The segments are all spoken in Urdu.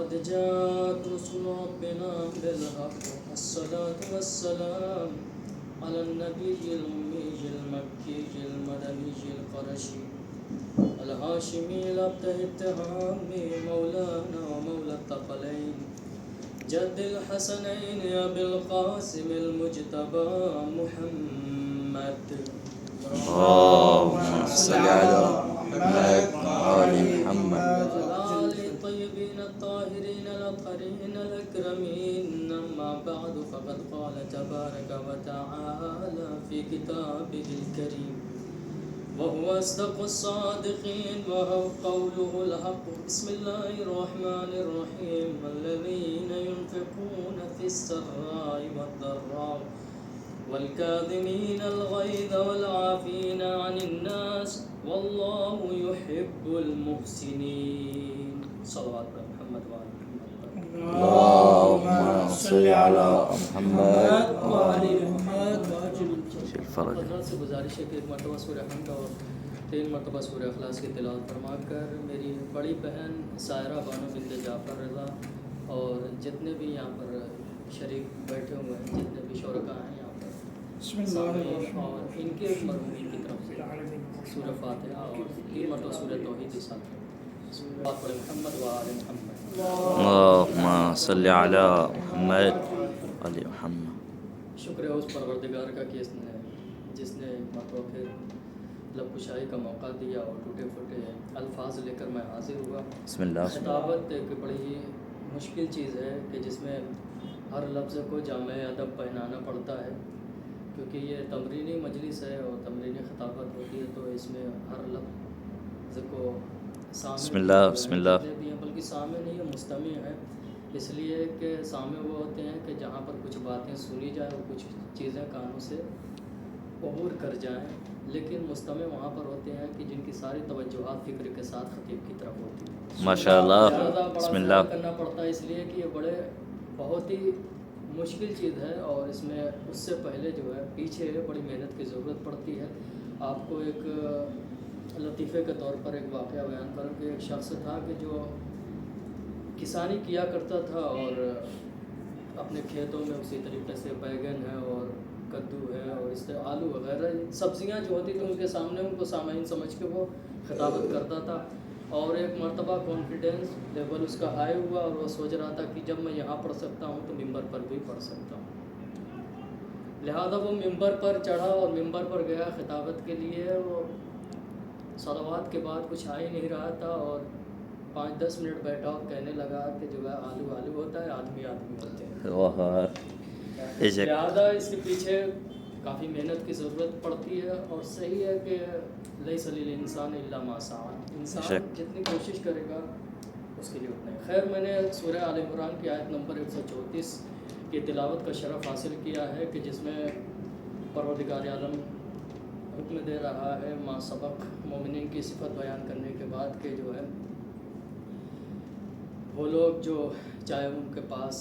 قد جاءت رسل ربنا بالحق الصلاة والسلام على النبي الأمي المكي المدني القرشي الهاشمي الأبتهي التهامي مولانا ومولى الثقلين جد الحسنين أبي القاسم المجتبى محمد. اللهم صل على محمد وآل محمد. آل الطيبين الطاهرين الأطهرين الأكرمين. أما بعد فقد قال تبارك وتعالى في كتابه الكريم وهو أصدق الصادقين وهو قوله الحق. بسم الله الرحمن الرحيم. الذين ينفقون في السراء والضراء والكاظمين الغيظ والعافين عن الناس والله يحب المحسنين. صلوات محمد وعلى محمد. اللهم صل على محمد وعلى محمد. فرج. حضرات سے گزارش ہے کہ ایک مرتبہ سورہ حمد اور 3 مرتبہ سورہ اخلاص کی تلاوت فرما کر میری بڑی بہن سائرہ بانو بنت جعفر رضا اور جتنے بھی یہاں پر شریک بیٹھے ہوئے ہیں، جتنے بھی شرکاء ہیں یہاں پر سامعین اور ان کے مرحومین کی طرف سے سورہ فاتحہ اور 3 مرتبہ سورہ توحید کے ساتھ محمد وآل محمد. اللهم صل على محمد وآل محمد. شکر ہے اس پروردگار کا کہ جس نے ایک مرتبہ پھر لب کشائی کا موقع دیا اور ٹوٹے پھوٹے الفاظ لے کر میں حاضر ہوا. بسم اللہ. خطابت ایک بڑی ہی مشکل چیز ہے کہ جس میں ہر لفظ کو جامع ادب پہنانا پڑتا ہے، کیونکہ یہ تمرینی مجلس ہے اور تمرینی خطابت ہوتی ہے، تو اس میں ہر لفظ کو سامع بسم اللہ بسم اللہ بھی ہیں، بلکہ سامع نہیں ہے مستمع ہے، اس لیے کہ سامع وہ ہوتے ہیں کہ جہاں پر کچھ باتیں سنی جائیں اور کچھ چیزیں کانوں سے عبور کر جائیں، لیکن مستمع وہاں پر ہوتے ہیں کہ جن کی ساری توجہات فکر کے ساتھ خطیب کی طرف ہوتی ہیں. ماشاء اللہ. بسم اللہ. کرنا پڑتا ہے اس لیے کہ یہ بہت ہی مشکل چیز ہے اور اس میں اس سے پہلے جو ہے پیچھے بڑی محنت کی ضرورت پڑتی ہے. آپ کو ایک لطیفے کے طور پر ایک واقعہ بیان کروں کہ ایک شخص تھا کہ جو کسانی کیا کرتا تھا اور اپنے کھیتوں میں اسی طریقے سے بیگن ہے اور کدو ہے اور اس طرح آلو وغیرہ سبزیاں جو ہوتی تھیں اس کے سامنے ان کو سامعین سمجھ کے وہ خطابت کرتا تھا. اور ایک مرتبہ کانفیڈینس لیول اس کا ہائی ہوا اور وہ سوچ رہا تھا کہ جب میں یہاں پڑھ سکتا ہوں تو ممبر پر بھی پڑھ سکتا ہوں. لہذا وہ ممبر پر چڑھا اور ممبر پر گیا خطابت کے لیے. وہ صلوات کے بعد کچھ آ ہی نہیں رہا تھا اور 5-10 منٹ بیٹھا اور کہنے لگا کہ جو ہے آلو آلو ہوتا ہے، آدمی آدمی ہوتے ہیں. لہٰذا اس کے پیچھے کافی محنت کی ضرورت پڑتی ہے اور صحیح ہے کہ لیس للانسان الا ما سعى. انسان جتنی کوشش کرے گا اس کے لیے اتنا ہے. خیر، میں نے سورہ آل عمران کی آیت نمبر 134 کی تلاوت کا شرف حاصل کیا ہے کہ جس میں پروردگار عالم حکم دے رہا ہے ما سبق مومنین کی صفت بیان کرنے کے بعد کہ جو ہے وہ لوگ جو چاہے ان کے پاس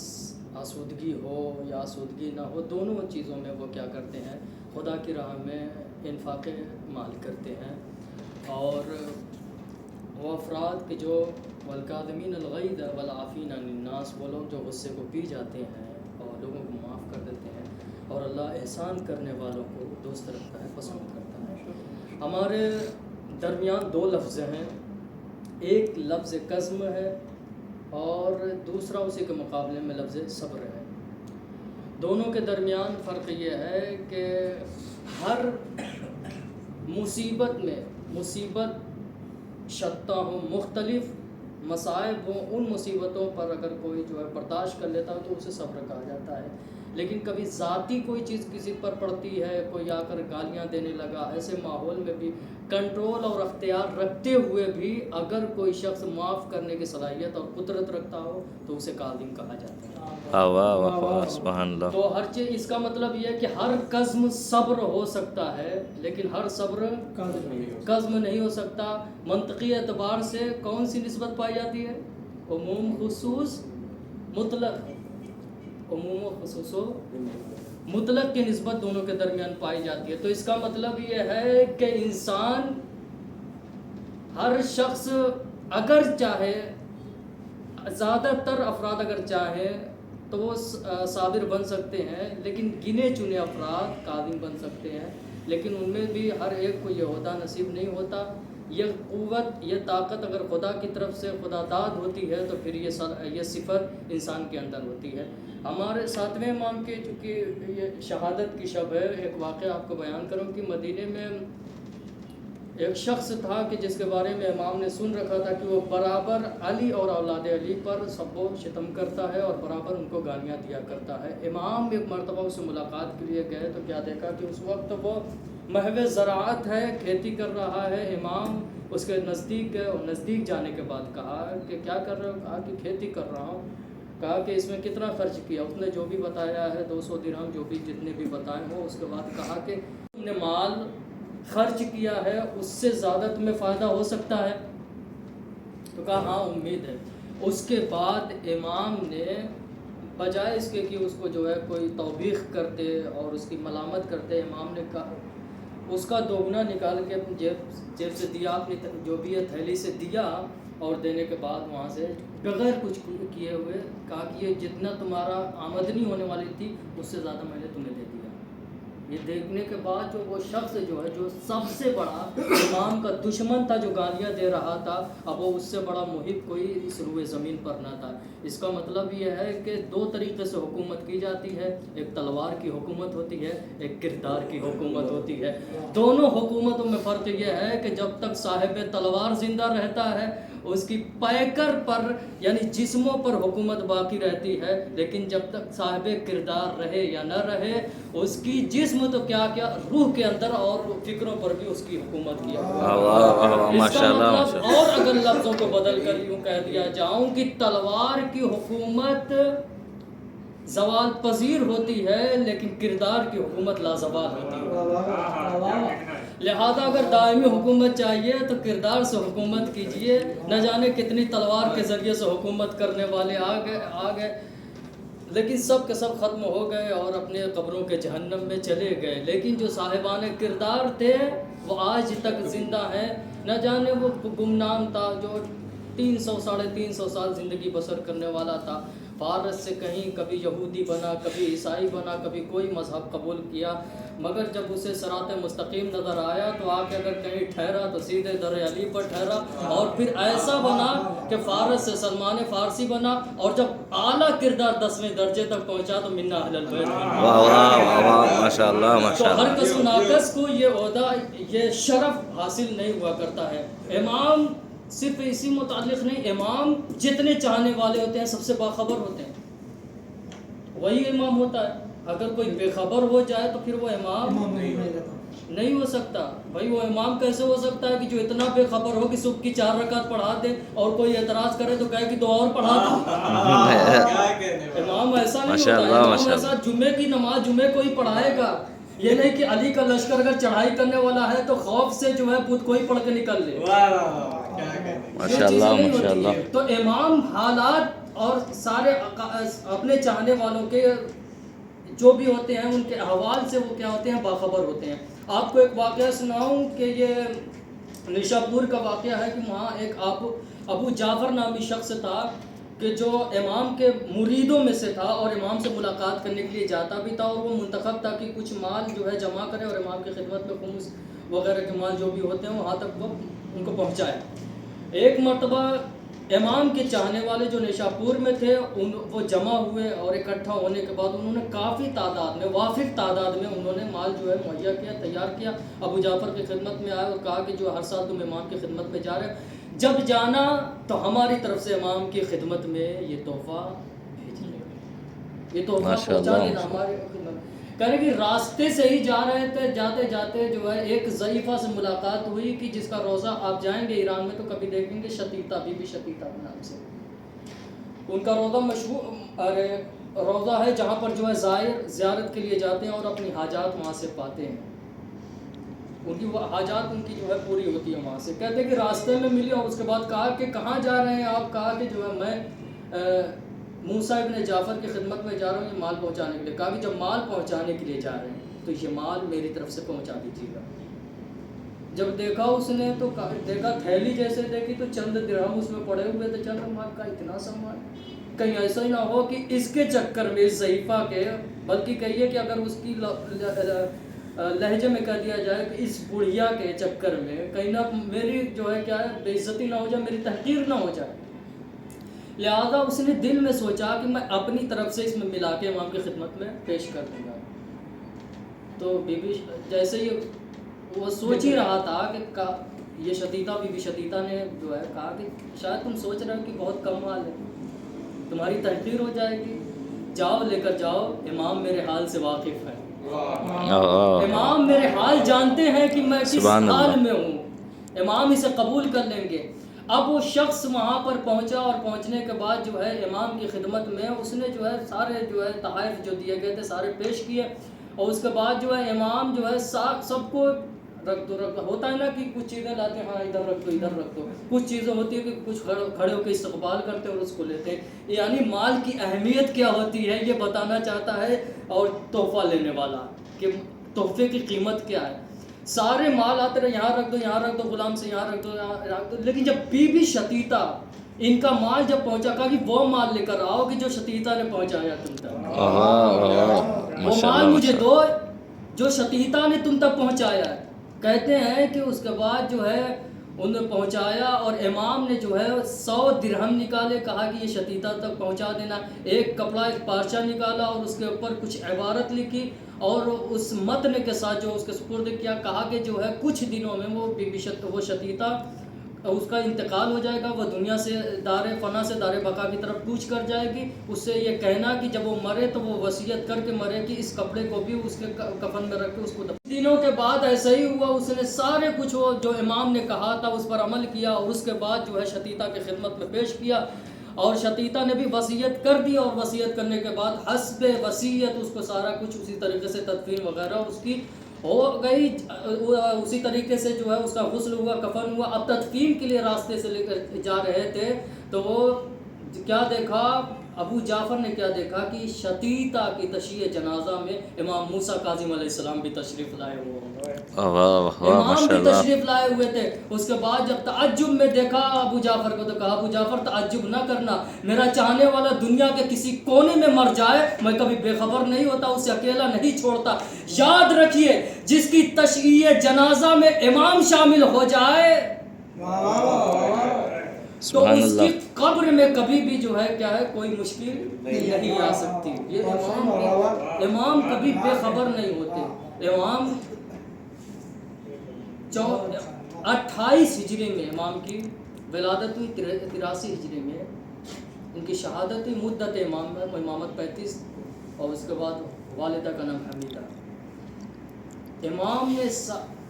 آسودگی ہو یا آسودگی نہ ہو، دونوں چیزوں میں وہ کیا کرتے ہیں، خدا کی راہ میں انفاق مال کرتے ہیں. اور وہ افراد کہ جو والکاظمین الغیظ والعافین عن الناس، وہ لوگ جو غصے کو پی جاتے ہیں اور لوگوں کو معاف کر دیتے ہیں، اور اللہ احسان کرنے والوں کو دوست رکھتا ہے، پسند کرتا ہے. ہمارے درمیان 2 لفظ ہیں، ایک لفظ قزم ہے اور دوسرا اسی کے مقابلے میں لفظ صبر ہے. دونوں کے درمیان فرق یہ ہے کہ ہر مصیبت میں مصیبت شتہ ہوں، مختلف مصائب ہوں، ان مصیبتوں پر اگر کوئی جو ہے برداشت کر لیتا ہے تو اسے صبر کہا جاتا ہے. لیکن کبھی ذاتی کوئی چیز کسی پر پڑتی ہے، کوئی آ کر گالیاں دینے لگا، ایسے ماحول میں بھی کنٹرول اور اختیار رکھتے ہوئے بھی اگر کوئی شخص معاف کرنے کی صلاحیت اور قدرت رکھتا ہو تو اسے کاظم کہا جاتا ہے. سبحان اللہ. تو ہر چیز، اس کا مطلب یہ ہے کہ ہر قزم صبر ہو سکتا ہے لیکن ہر صبر قزم نہیں ہو سکتا. منطقی اعتبار سے کون سی نسبت پائی جاتی ہے؟ عموم خصوص مطلق. عموم و خصوص و مطلق کی نسبت دونوں کے درمیان پائی جاتی ہے. تو اس کا مطلب یہ ہے کہ انسان، ہر شخص اگر چاہے زیادہ تر افراد اگر چاہیں تو وہ صابر بن سکتے ہیں، لیکن گنے چنے افراد کاظم بن سکتے ہیں، لیکن ان میں بھی ہر ایک کو یہ عہدہ نصیب نہیں ہوتا۔ یہ قوت، یہ طاقت اگر خدا کی طرف سے خدا داد ہوتی ہے تو پھر یہ صفت انسان کے اندر ہوتی ہے۔ ہمارے 7ویں امام کے چونکہ یہ شہادت کی شب ہے، ایک واقعہ آپ کو بیان کروں کہ مدینے میں ایک شخص تھا کہ جس کے بارے میں امام نے سن رکھا تھا کہ وہ برابر علی اور اولاد علی پر سب و شتم کرتا ہے اور برابر ان کو گالیاں دیا کرتا ہے۔ امام ایک مرتبہ اس سے ملاقات کے لیے گئے تو کیا دیکھا کہ اس وقت وہ محو زراعت ہے، کھیتی کر رہا ہے۔ امام اس کے نزدیک گئے اور نزدیک جانے کے بعد کہا کہ کیا کر رہے ہو؟ کہا کہ کھیتی کر رہا ہوں۔ کہا کہ اس میں کتنا خرچ کیا؟ اس نے جو بھی بتایا ہے 200 درہم، جو بھی جتنے بھی بتائے ہوں۔ اس کے بعد کہا کہ تم نے مال خرچ کیا ہے، اس سے زیادہ تمہیں فائدہ ہو سکتا ہے؟ تو کہا ہاں امید ہے۔ اس کے بعد امام نے بجائے اس کے کہ اس کو جو ہے کوئی توبیخ کرتے اور اس کی ملامت کرتے، امام نے کہا اس کا دوگنا نکال کے جیب سے دیا، اپنی جو بھی ہے تھیلی سے دیا، اور دینے کے بعد وہاں سے بغیر کچھ کیے ہوئے کہا کہ یہ جتنا تمہارا آمدنی ہونے والی تھی اس سے زیادہ میں نے تمہیں دے دیا۔ یہ دیکھنے کے بعد جو وہ شخص جو ہے، جو سب سے بڑا امام کا دشمن تھا، جو گالیاں دے رہا تھا، اب وہ اس سے بڑا محب کوئی اس روئے زمین پر نہ تھا۔ اس کا مطلب یہ ہے کہ 2 طریقے سے حکومت کی جاتی ہے، ایک تلوار کی حکومت ہوتی ہے، ایک کردار کی حکومت ہوتی ہے۔ دونوں حکومتوں میں فرق یہ ہے کہ جب تک صاحب تلوار زندہ رہتا ہے اس کی پیکر پر یعنی جسموں پر حکومت باقی رہتی ہے، لیکن جب تک صاحب کردار رہے یا نہ رہے اس کی جسم تو کیا کیا روح کے اندر اور فکروں پر بھی اس کی حکومت کیا۔ اس کا مطلب اور اگر لفظوں کو بدل کر یوں کہہ دیا جاؤں کہ تلوار کی حکومت زوال پذیر ہوتی ہے، لیکن کردار کی حکومت لازوال ہوتی ہے۔ لہذا اگر دائمی حکومت چاہیے تو کردار سے حکومت کیجئے۔ نہ جانے کتنی تلوار کے ذریعے سے حکومت کرنے والے آ گئے لیکن سب کے سب ختم ہو گئے اور اپنے قبروں کے جہنم میں چلے گئے، لیکن جو صاحبان کردار تھے وہ آج تک زندہ ہیں۔ نہ جانے وہ گمنام تھا جو 300 ساڑھے 300 سال زندگی بسر کرنے والا تھا، فارس سے کہیں کبھی یہودی بنا، کبھی عیسائی بنا، کبھی کوئی مذہب قبول کیا، مگر جب اسے صراط مستقیم نظر آیا تو آ کے اگر کہیں ٹھہرا تو سیدھے در علی پر ٹھہرا، اور پھر ایسا بنا کہ فارس سے سلمان فارسی بنا، اور جب اعلیٰ کردار 10ویں درجے تک پہنچا تو منا اہل البیت۔ ماشاء اللہ۔ تو ہر کس و ناقص کو یہ عہدہ، یہ شرف حاصل نہیں ہوا کرتا ہے۔ امام صرف اسی متعلق نہیں، امام جتنے چاہنے والے ہوتے ہیں سب سے باخبر ہوتے ہیں، وہی امام ہوتا ہے۔ اگر کوئی بے خبر ہو جائے تو پھر وہ امام نہیں ہو سکتا۔ بھائی وہ امام کیسے ہو سکتا ہے کہ جو اتنا بے خبر ہو کہ صبح کی 4 رکعت پڑھا دے اور کوئی اعتراض کرے تو کہے کہ 2 اور پڑھا دے؟ امام ایسا نہیں ہوتا ہے۔ امام ایسا جمعے کی نماز جمعے کو ہی پڑھائے گا، یہ نہیں کہ علی کا لشکر اگر چڑھائی کرنے والا ہے تو خوف سے جو ہے بدھ کوئی پڑھ کے نکل لے۔ ماشاءاللہ۔ تو امام حالات اور سارے اپنے چاہنے والوں کے جو بھی ہوتے ہیں ان کے احوال سے وہ کیا ہوتے ہیں، باخبر ہوتے ہیں۔ آپ کو ایک واقعہ سناؤں کہ یہ نشاپور کا واقعہ ہے کہ وہاں ایک ابو جعفر نامی شخص تھا کہ جو امام کے مریدوں میں سے تھا اور امام سے ملاقات کرنے کے لیے جاتا بھی تھا، اور وہ منتخب تھا کہ کچھ مال جو ہے جمع کرے اور امام کی خدمت میں خمس وغیرہ کے مال جو بھی ہوتے ہیں وہاں تک وہ ان کو پہنچائے۔ ایک مرتبہ امام کے چاہنے والے جو نشاپور میں تھے وہ جمع ہوئے، اور اکٹھا ہونے کے بعد انہوں نے کافی تعداد میں، وافر تعداد میں انہوں نے مال جو ہے مہیا کیا، تیار کیا۔ ابو جعفر کی خدمت میں آئے اور کہا کہ جو ہر سال تم امام کی خدمت میں جا رہے، جب جانا تو ہماری طرف سے امام کی خدمت میں یہ تحفہ بھیج لینا، یہ تحفہ پہنچا لینا ہماری خدمت۔ کہہ رہے کہ راستے سے ہی جا رہے تھے، جاتے جاتے جو ہے ایک ضعیفہ سے ملاقات ہوئی کہ جس کا روضہ آپ جائیں گے ایران میں تو کبھی دیکھیں گے، شتیتا، بی بی شتیتا کے نام سے ان کا روضہ مشہور روضہ ہے، جہاں پر جو ہے زائر زیارت کے لیے جاتے ہیں اور اپنی حاجات وہاں سے پاتے ہیں، ان کی وہ حاجات ان کی جو ہے پوری ہوتی ہے وہاں سے۔ کہتے ہیں کہ راستے میں ملی اور اس کے بعد کہا کہ کہاں جا رہے ہیں آپ؟ کہا کہ جو ہے میں موسیٰ ابن جعفر کی خدمت میں جا رہا ہوں یہ مال پہنچانے کے لیے۔ کہا کہ جب مال پہنچانے کے لیے جا رہے ہیں تو یہ مال میری طرف سے پہنچا دیجیے گا۔ جب دیکھا اس نے تو دیکھا تھیلی جیسے دیکھی تو چند درہم اس میں پڑے ہوئے تھے، چند مال کا اتنا سامان، کہیں ایسا ہی نہ ہو کہ اس کے چکر میں، اس صحیفہ کے، بلکہ کہیے کہ اگر اس کی لہجے میں کہہ دیا جائے کہ اس بڑھیا کے چکر میں کہیں نہ میری جو ہے کیا ہے بے عزتی نہ ہو جائے، میری تحقیر نہ ہو جائے، لہذا اس نے دل میں سوچا کہ میں اپنی طرف سے اس میں ملا کے امام کی خدمت میں پیش کر دوں گا۔ تو بی بی جیسے ہی وہ سوچ ہی رہا تھا کہ یہ شتیتا، بی بی شتیتا نے جو ہے کہا کہ شاید تم سوچ رہے ہو کہ بہت کم مال ہے، تمہاری تحقیر ہو جائے گی، جاؤ لے کر جاؤ، امام میرے حال سے واقف ہے، امام میرے حال جانتے ہیں کہ میں کس حال میں ہوں، امام اسے قبول کر لیں گے۔ اب وہ شخص وہاں پر پہنچا اور پہنچنے کے بعد جو ہے امام کی خدمت میں اس نے جو ہے سارے جو ہے تحائف جو دیے گئے تھے سارے پیش کیے، اور اس کے بعد جو ہے امام جو ہے سب کو رکھ دو ہوتا ہے نا کہ کچھ چیزیں لاتے ہیں، ہاں ادھر رکھ دو ادھر رکھ دو، کچھ چیزیں ہوتی ہیں کہ کچھ کھڑے ہو کے استقبال کرتے ہیں اور اس کو لیتے ہیں، یعنی مال کی اہمیت کیا ہوتی ہے یہ بتانا چاہتا ہے، اور تحفہ لینے والا کہ تحفے کی قیمت کیا ہے۔ سارے مال آتے رہے، یہاں رکھ دو یہاں رکھ دو، غلام سے یہاں رکھ دو یہاں رکھ دو، لیکن جب بی بی شتیتا ان کا مال جب پہنچا، کہا کہ وہ مال لے کر آؤ کہ جو شتیتا نے پہنچایا تم تک، وہ مال مجھے دو جو شتیتا نے تم تک پہنچایا ہے۔ کہتے ہیں کہ اس کے بعد جو ہے انہوں نے پہنچایا اور امام نے جو ہے 100 درہم نکالے، کہا کہ یہ شتیتا تک پہنچا دینا، ایک کپڑا ایک پارچہ نکالا اور اس کے اوپر کچھ عبارت لکھی اور اس متن کے ساتھ جو اس کے سپرد کیا، کہا کہ جو ہے کچھ دنوں میں وہ شتیتا اس کا انتقال ہو جائے گا، وہ دنیا سے دار فنا سے دار بقا کی طرف کوچ کر جائے گی، اس سے یہ کہنا کہ جب وہ مرے تو وہ وصیت کر کے مرے کہ اس کپڑے کو بھی اس کے کفن میں رکھ کے اس کو دنوں کے بعد ایسا ہی ہوا، اس نے سارے کچھ وہ جو امام نے کہا تھا اس پر عمل کیا، اور اس کے بعد جو ہے شتیتا کی خدمت میں پیش کیا، اور شتیتا نے بھی وصیت کر دی، اور وصیت کرنے کے بعد حسب وصیت اس کو سارا کچھ اسی طریقے سے تدفین وغیرہ اس کی ہو گئی، اسی طریقے سے جو ہے اس کا غسل ہوا، کفن ہوا۔ اب تدفین کے لیے راستے سے لے کر جا رہے تھے تو وہ کیا دیکھا، ابو جعفر نے کیا دیکھا کہ شتیتا کی تشییع جنازہ میں امام موسیٰ کاظم علیہ السلام بھی تشریف لائے ہوئے ہیں، امام بھی تشریف لائے ہوئے تھے۔ اس کے بعد جب تعجب میں دیکھا ابو جعفر کو تو کہا ابو جعفر تعجب نہ کرنا، میرا چاہنے والا دنیا کے کسی کونے میں مر جائے میں کبھی بے خبر نہیں ہوتا، اسے اکیلا نہیں چھوڑتا، یاد رکھیے جس کی تشییع جنازہ میں امام شامل ہو جائے تو اس کی قبر میں کبھی بھی جو ہے کیا ہے کوئی مشکل نہیں آ سکتی۔ یہ امام کبھی بے خبر نہیں ہوتے۔ امام 28 ہجری میں امام کی ولادت ہوئی، 83 ہجری میں ان کی شہادت ہوئی، مدت امامت 35، اور اس کے بعد والدہ کا نام حمیدہ۔ امام نے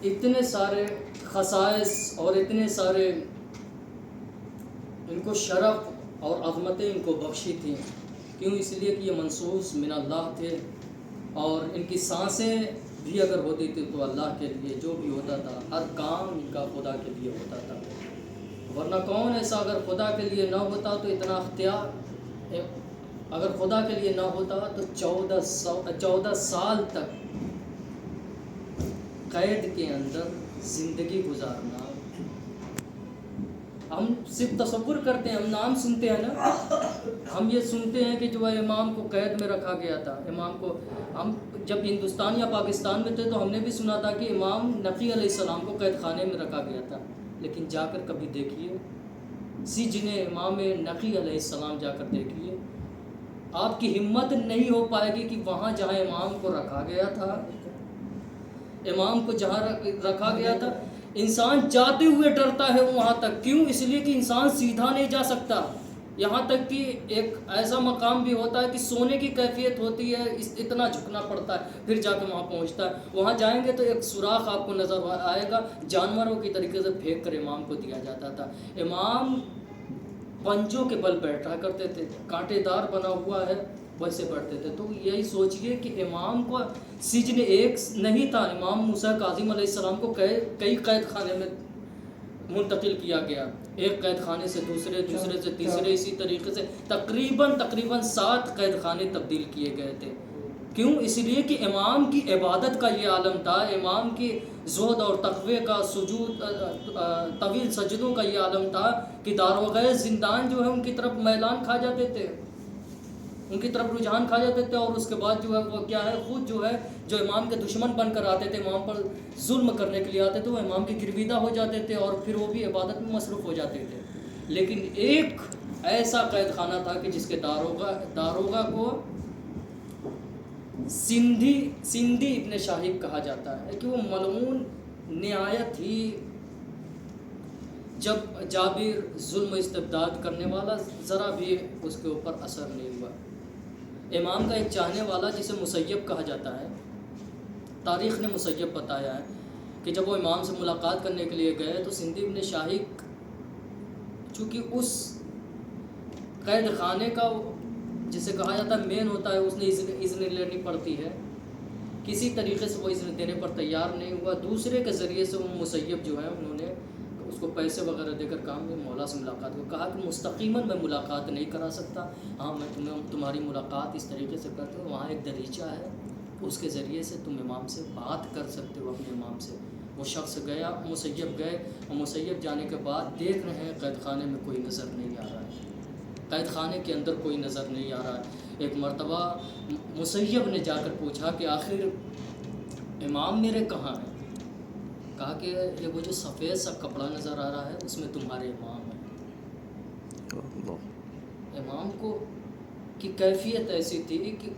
اتنے سارے خصائص اور اتنے سارے ان کو شرف اور عظمتیں ان کو بخشی تھیں، کیوں؟ اس لیے کہ یہ منصوص من اللہ تھے، اور ان کی سانسیں بھی اگر ہوتی تھی تو اللہ کے لیے، جو بھی ہوتا تھا ہر کام ان کا خدا کے لیے ہوتا تھا، ورنہ کون ایسا اگر خدا کے لیے نہ ہوتا تو اتنا اختیار، اگر خدا کے لیے نہ ہوتا تو 14 سال تک قید کے اندر زندگی گزارنا۔ ہم صرف تصور کرتے ہیں، ہم نام سنتے ہیں نا، ہم یہ سنتے ہیں کہ جو ہے امام کو قید میں رکھا گیا تھا، امام کو ہم جب ہندوستان یا پاکستان میں تھے تو ہم نے بھی سنا تھا کہ امام نقی علیہ السلام کو قید خانے میں رکھا گیا تھا، لیکن جا کر کبھی دیکھیے سجن امام نقی علیہ السلام، جا کر دیکھیے، آپ کی ہمت نہیں ہو پائے گی کہ وہاں جہاں امام کو رکھا گیا تھا، امام کو جہاں رکھا گیا تھا، انسان جاتے ہوئے ڈرتا ہے وہاں تک، کیوں؟ اس لیے کہ انسان سیدھا نہیں جا سکتا، یہاں تک کہ ایک ایسا مقام بھی ہوتا ہے کہ سونے کی کیفیت ہوتی ہے، اتنا جھکنا پڑتا ہے پھر جا کے وہاں پہنچتا ہے، وہاں جائیں گے تو ایک سوراخ آپ کو نظر آئے گا، جانوروں کی طریقے سے پھینک کر امام کو دیا جاتا تھا۔ امام پنجوں کے بل بیٹھا کرتے تھے، کانٹے دار بنا ہوا ہے ویسے بیٹھتے تھے، تو یہی سوچئے کہ امام کو سجن ایک نہیں تھا، امام موسیٰ کاظم علیہ السلام کو کئی قید خانے میں منتقل کیا گیا، ایک قید خانے سے دوسرے سے تیسرے، اسی طریقے سے تقریباً 7 قید خانے تبدیل کیے گئے تھے، کیوں؟ اس لیے کہ امام کی عبادت کا یہ عالم تھا، امام کی زہد اور تقوی کا سجود طویل سجدوں کا یہ عالم تھا کہ داروغہ زندان جو ہے ان کی طرف میلان کھا جاتے تھے، ان کی طرف رجحان کھا جاتے تھے، اور اس کے بعد جو ہے وہ کیا ہے، خود جو ہے جو امام کے دشمن بن کر آتے تھے، امام پر ظلم کرنے کے لیے آتے تھے، وہ امام کی گرویدہ ہو جاتے تھے اور پھر وہ بھی عبادت میں مصروف ہو جاتے تھے۔ لیکن ایک ایسا قید خانہ تھا کہ جس کے داروغہ کو سندھی ابن شاہب کہا جاتا ہے کہ وہ ملعون نہایت ہی، جب جابر ظلم و استبداد کرنے والا، ذرا بھی اس کے اوپر اثر نہیں ہوا۔ امام کا ایک چاہنے والا جسے مسیب کہا جاتا ہے، تاریخ نے مسیب بتایا ہے کہ جب وہ امام سے ملاقات کرنے کے لیے گئے تو سندھی ابن شاہق چونکہ اس قید خانے کا جسے کہا جاتا ہے مین ہوتا ہے، اس نے اذن لینی پڑتی ہے، کسی طریقے سے وہ اذن دینے پر تیار نہیں ہوا، دوسرے کے ذریعے سے وہ مسیب جو ہے انہوں نے اس کو پیسے وغیرہ دے کر کام میں مولا سے ملاقات کو کہا کہ مستقیماً میں ملاقات نہیں کرا سکتا، ہاں میں تمہاری ملاقات اس طریقے سے کرتا ہوں، وہاں ایک دریچہ ہے اس کے ذریعے سے تم امام سے بات کر سکتے ہو اپنے امام سے۔ وہ شخص گیا، مسیب گئے، اور مسیب جانے کے بعد دیکھ رہے ہیں قید خانے میں کوئی نظر نہیں آ رہا ہے، قید خانے کے اندر کوئی نظر نہیں آ رہا ہے۔ ایک مرتبہ مسیب نے جا کر پوچھا کہ آخر امام میرے کہاں ہیں؟ کہا کہ یہ وہ جو سفید سا کپڑا نظر آ رہا ہے اس میں تمہارے امام ہیں۔ امام کو کی کیفیت ایسی تھی کہ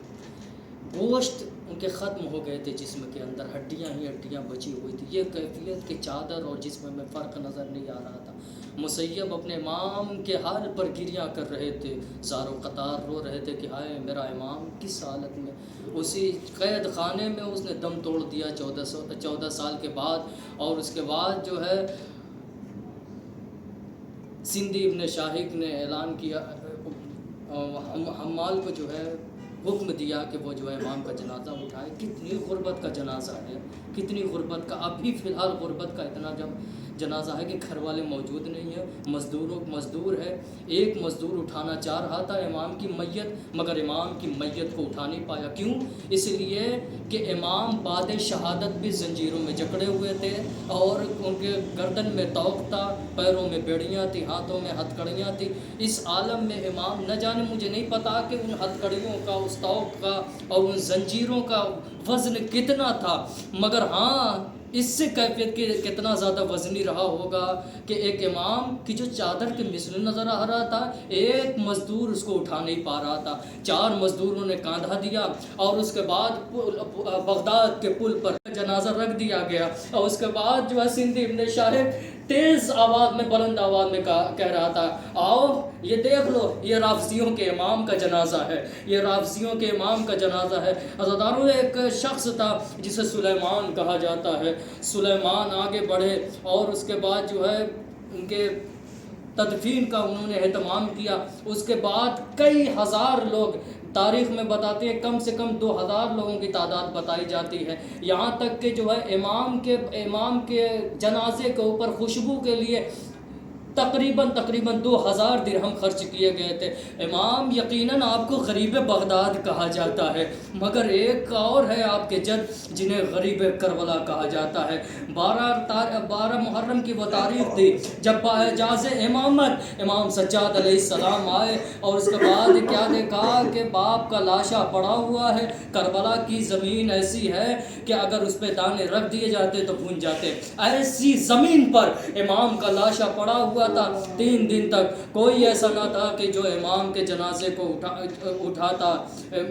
گوشت ان کے ختم ہو گئے تھے، جسم کے اندر ہڈیاں ہی ہڈیاں بچی ہوئی تھی، یہ کیفیت کہ چادر اور جسم میں فرق نظر نہیں آ رہا تھا۔ مسیب اپنے امام کے حال پر گریاں کر رہے تھے، زار و قطار رو رہے تھے کہ ہائے میرا امام کس حالت میں۔ اسی قید خانے میں اس نے دم توڑ دیا 14 سال کے بعد، اور اس کے بعد جو ہے سندھی ابن شاہق نے اعلان کیا، حمال کو جو ہے حکم دیا کہ وہ جو ہے امام کا جنازہ اٹھائے۔ کتنی غربت کا جنازہ ہے، کتنی غربت کا، اب بھی فی الحال غربت کا اتنا جنازہ ہے کہ گھر والے موجود نہیں ہیں، مزدور ہے، ایک مزدور اٹھانا چاہ رہا تھا امام کی میت، مگر امام کی میت کو اٹھا نہیں پایا۔ کیوں؟ اس لیے کہ امام بعد شہادت بھی زنجیروں میں جکڑے ہوئے تھے، اور ان کے گردن میں طوق تھا، پیروں میں بیڑیاں تھیں، ہاتھوں میں ہتھکڑیاں تھیں۔ اس عالم میں امام نہ جانے، مجھے نہیں پتا کہ ان ہتھکڑیوں کا، اس طوق کا اور ان زنجیروں کا وزن کتنا تھا، مگر ہاں اس سے کیفیت کی کتنا زیادہ وزنی رہا ہوگا کہ ایک امام کی جو چادر کے مثل نظر آ رہا تھا، ایک مزدور اس کو اٹھا نہیں پا رہا تھا، 4 مزدوروں نے کاندھا دیا، اور اس کے بعد بغداد کے پل پر جنازہ رکھ دیا گیا، اور اس کے بعد جو ہے سندھی ابن شاہق تیز آواز میں، بلند آواز میں کہہ رہا تھا، آؤ یہ دیکھ لو، یہ رافضیوں کے امام کا جنازہ ہے، یہ رافضیوں کے امام کا جنازہ ہے۔ عزاداروں، ایک شخص تھا جسے سلیمان کہا جاتا ہے، سلیمان آگے بڑھے اور اس کے بعد جو ہے ان کے تدفین کا انہوں نے اہتمام کیا۔ اس کے بعد کئی ہزار لوگ، تاریخ میں بتاتے ہیں کم سے کم 2000 لوگوں کی تعداد بتائی جاتی ہے، یہاں تک کہ جو ہے امام کے جنازے کے اوپر خوشبو کے لیے تقریباً 2000 درہم خرچ کیے گئے تھے۔ امام یقیناً آپ کو غریب بغداد کہا جاتا ہے، مگر ایک اور ہے آپ کے جد جنہیں غریب کربلا کہا جاتا ہے۔ 12 محرم کی وہ تاریخ تھی جب باعجاز امامت امام سجاد علیہ السلام آئے، اور اس کے بعد کیا دیکھا کہ باپ کا لاشا پڑا ہوا ہے۔ کربلا کی زمین ایسی ہے کہ اگر اس پہ دانے رکھ دیے جاتے تو بھون جاتے، ایسی زمین پر امام کا لاشا پڑا ہوا تھا۔ 3 دن تک کوئی ایسا نہ تھا کہ جو امام کے جنازے کو اٹھاتا۔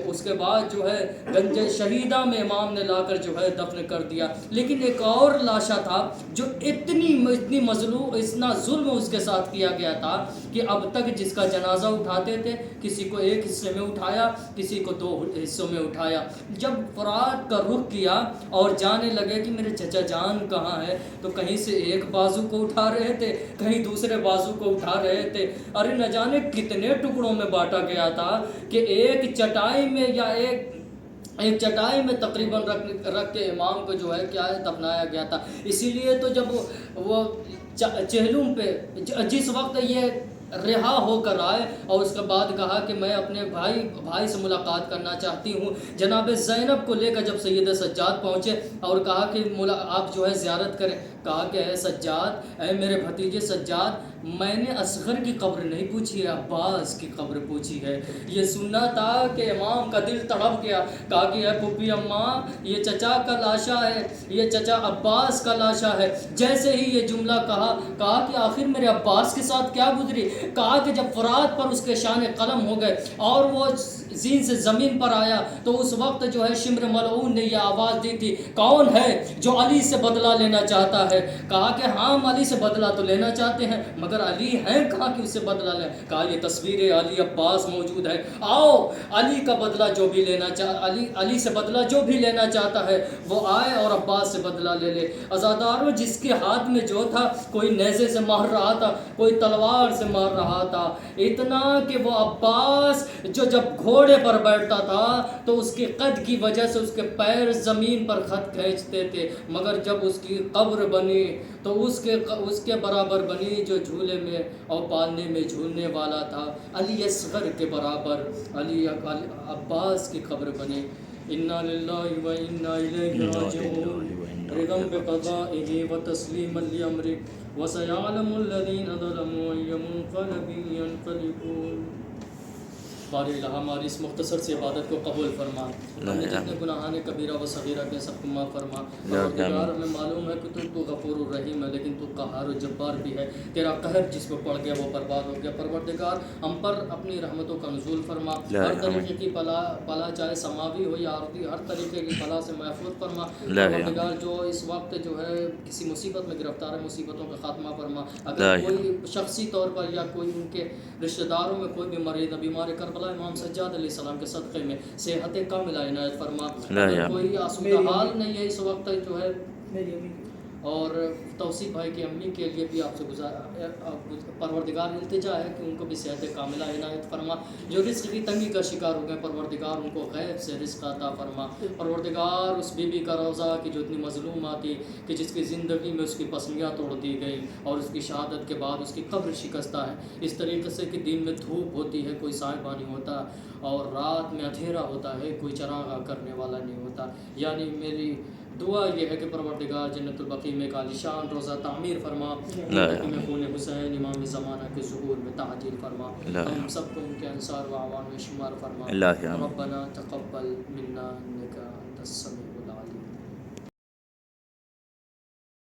اس کے بعد جو ہے گنج شہیدہ میں امام نے لا کر جو ہے دفن کر دیا۔ لیکن ایک اور لاشا تھا جو اتنی مظلوم، اتنا ظلم اس کے ساتھ کیا گیا تھا کہ اب تک جس کا جنازہ اٹھاتے تھے، کسی کو ایک حصے میں اٹھایا، کسی کو 2 حصوں میں اٹھایا۔ جب فرات کا رخ کیا اور جانے لگے کہ میرے چچا جان کہاں ہے، تو کہیں سے ایک بازو کو اٹھا رہے تھے، کہیں دوسرے بازو کو اٹھا رہے تھے۔ ارے نہ جانے کتنے ٹکڑوں میں بانٹا گیا تھا کہ ایک چٹائی میں یا ایک چٹائی میں تقریباً رکھ کے امام کو جو ہے کیا ہے دفنایا گیا تھا۔ اسی لیے تو جب وہ چہلم پہ جس وقت یہ رہا ہو کر آئے اور اس کے بعد کہا کہ میں اپنے بھائی سے ملاقات کرنا چاہتی ہوں. جناب زینب کو لے کر جب سید سجاد پہنچے اور کہا کہ آپ جو ہے زیارت کریں. کہا کہ اے سجاد، اے میرے بھتیجے سجاد، میں نے اصغر کی قبر نہیں پوچھی ہے، عباس کی قبر پوچھی ہے. یہ سننا تھا کہ امام کا دل تڑپ گیا. کہا کہ اے پھوپھی اماں، یہ چچا کا لاشا ہے، یہ چچا عباس کا لاشا ہے. جیسے ہی یہ جملہ کہا کہ آخر میرے عباس کے ساتھ کیا گزری. کہا کہ جب فرات پر اس کے شان قلم ہو گئے اور وہ زین سے زمین پر آیا تو اس وقت جو ہے شمر ملعون نے یہ آواز دی تھی، کون ہے جو علی سے بدلہ لینا چاہتا ہے. کہا کہ ہاں ہم علی سے بدلہ تو لینا چاہتے ہیں، مگر علی ہیں کہاں کہ اس سے بدلہ لیں. کہا یہ تصویر علی عباس موجود ہے، آؤ علی کا بدلہ جو بھی لینا علی سے بدلہ جو بھی لینا چاہتا ہے وہ آئے اور عباس سے بدلہ لے لے. عزادارو، جس کے ہاتھ میں جو تھا، کوئی نیزے سے مار رہا تھا، کوئی تلوار سے مار رہا تھا، اتنا کہ وہ عباس جو جب گھوڑے پر بیٹھتا تھا تو اس کے قد کی وجہ سے اس کے پیر زمین پر خط کھینچتے تھے، مگر جب اس کی قبر بنی تو اس کے برابر بنی جو جھولے میں اور پالنے میں جھولنے والا تھا. علی اصغر کے برابر علی عباس کی قبر بنی. انا للہ و انا الیہ راجعون. رضا بقضائہ و تسلیما لامرہ وسیعلم الذین ظلموا ای منقلب ینقلبون. باری الہ ہماری اس مختصر سی عبادت کو قبول فرما. ہم نے جتنے گناہان کبیرہ و صغیرہ کے سب کو معاف فرما. پروردگار، ہمیں معلوم ہے کہ تو غفور الرحیم ہے، لیکن تو قہار و جبار بھی ہے. تیرا قہر جس پہ پڑ گیا وہ برباد ہو گیا. پروردگار، ہم پر اپنی رحمتوں کا نزول فرما. ہر طریقے کی بلا چاہے سماوی ہو یا عارضی، ہر طریقے کی بلا سے محفوظ فرما. پروردگار، جو اس وقت جو ہے کسی مصیبت میں گرفتار ہے، مصیبتوں کا خاتمہ فرما. اگر کوئی شخصی طور پر یا کوئی ان کے رشتہ داروں میں کوئی بھی مریض بیمار کربلا امام سجاد علیہ السلام کے صدقے میں صحت کاملہ عنایت فرما. اگر کوئی آسودہ حال نہیں ہے اس وقت جو ہے، اور توصیف بھائی کی امی کے لیے بھی آپ سے پروردگار التجا ہے کہ ان کو بھی صحت کاملہ عنایت فرما. جو رزق کی تنگی کا شکار ہو گئے، پروردگار ان کو غیب سے رزق عطا فرما. پروردگار، اس بی بی کا روضہ کی جو اتنی مظلوم آتی کہ جس کی زندگی میں اس کی پسلیاں توڑ دی گئیں اور اس کی شہادت کے بعد اس کی قبر شکستہ ہے، اس طریقے سے کہ دن میں دھوپ ہوتی ہے، کوئی سائبہ نہیں ہوتا، اور رات میں اندھیرا ہوتا ہے، کوئی چراغاں کرنے والا نہیں ہوتا. یعنی میری دعا یہ ہے کہ پروردگار جنت البقیع میں عالی شان روضہ تعمیر فرما. میں خون حسین امام زمانہ کے ظہور میں تعجیل فرما. ہم سب کو ان کے انصار و اعوان میں شمار فرما. ربنا تقبل منا انک انت السمیع